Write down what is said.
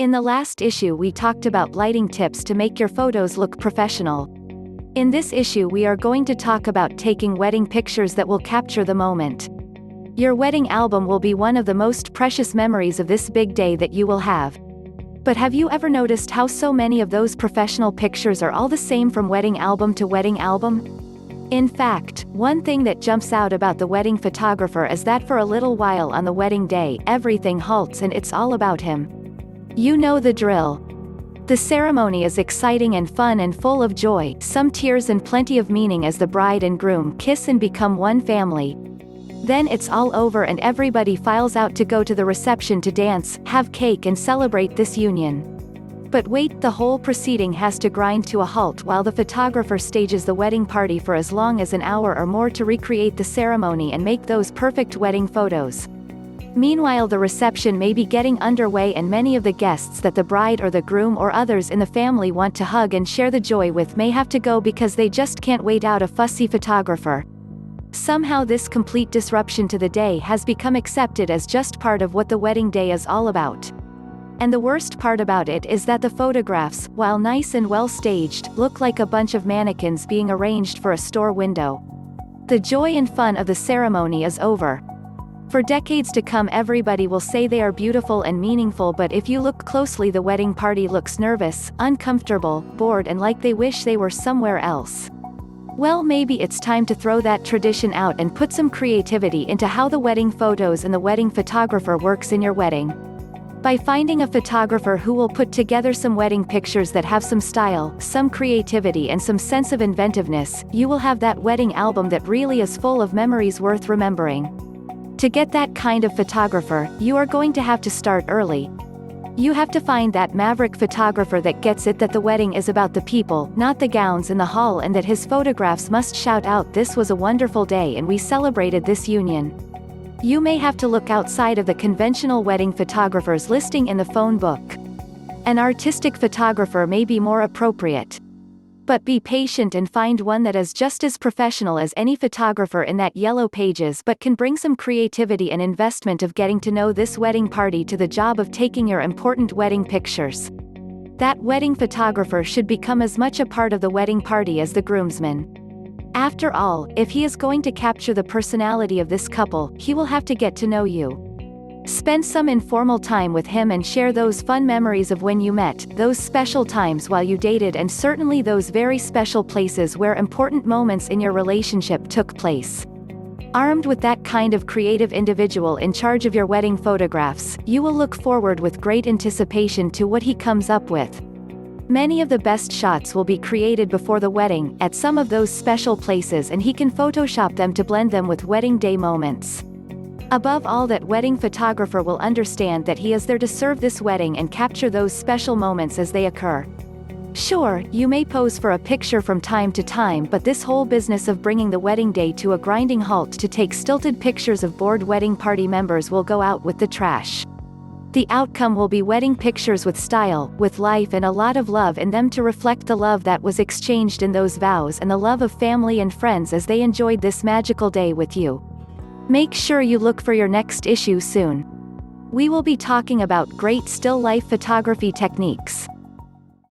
In the last issue we talked about lighting tips to make your photos look professional. In this issue we are going to talk about taking wedding pictures that will capture the moment. Your wedding album will be one of the most precious memories of this big day that you will have. But have you ever noticed how so many of those professional pictures are all the same from wedding album to wedding album? In fact, one thing that jumps out about the wedding photographer is that for a little while on the wedding day, everything halts and it's all about him. You know the drill. The ceremony is exciting and fun and full of joy, some tears and plenty of meaning as the bride and groom kiss and become one family. Then it's all over and everybody files out to go to the reception to dance, have cake and celebrate this union. But wait, the whole proceeding has to grind to a halt while the photographer stages the wedding party for as long as an hour or more to recreate the ceremony and make those perfect wedding photos. Meanwhile, the reception may be getting underway and many of the guests that the bride or the groom or others in the family want to hug and share the joy with may have to go because they just can't wait out a fussy photographer. Somehow this complete disruption to the day has become accepted as just part of what the wedding day is all about. And the worst part about it is that the photographs, while nice and well staged, look like a bunch of mannequins being arranged for a store window. The joy and fun of the ceremony is over. For decades to come everybody will say they are beautiful and meaningful, but if you look closely the wedding party looks nervous, uncomfortable, bored and like they wish they were somewhere else. Well, maybe it's time to throw that tradition out and put some creativity into how the wedding photos and the wedding photographer works in your wedding. By finding a photographer who will put together some wedding pictures that have some style, some creativity and some sense of inventiveness, you will have that wedding album that really is full of memories worth remembering. To get that kind of photographer, you are going to have to start early. You have to find that maverick photographer that gets it that the wedding is about the people, not the gowns in the hall, and that his photographs must shout out, "This was a wonderful day and we celebrated this union." You may have to look outside of the conventional wedding photographers listing in the phone book. An artistic photographer may be more appropriate. But be patient and find one that is just as professional as any photographer in that yellow pages but can bring some creativity and investment of getting to know this wedding party to the job of taking your important wedding pictures. That wedding photographer should become as much a part of the wedding party as the groomsmen. After all, if he is going to capture the personality of this couple, he will have to get to know you. Spend some informal time with him and share those fun memories of when you met, those special times while you dated, and certainly those very special places where important moments in your relationship took place. Armed with that kind of creative individual in charge of your wedding photographs, you will look forward with great anticipation to what he comes up with. Many of the best shots will be created before the wedding, at some of those special places, and he can Photoshop them to blend them with wedding day moments. Above all, that wedding photographer will understand that he is there to serve this wedding and capture those special moments as they occur. Sure, you may pose for a picture from time to time, but this whole business of bringing the wedding day to a grinding halt to take stilted pictures of bored wedding party members will go out with the trash. The outcome will be wedding pictures with style, with life and a lot of love in them to reflect the love that was exchanged in those vows and the love of family and friends as they enjoyed this magical day with you. Make sure you look for your next issue soon. We will be talking about great still life photography techniques.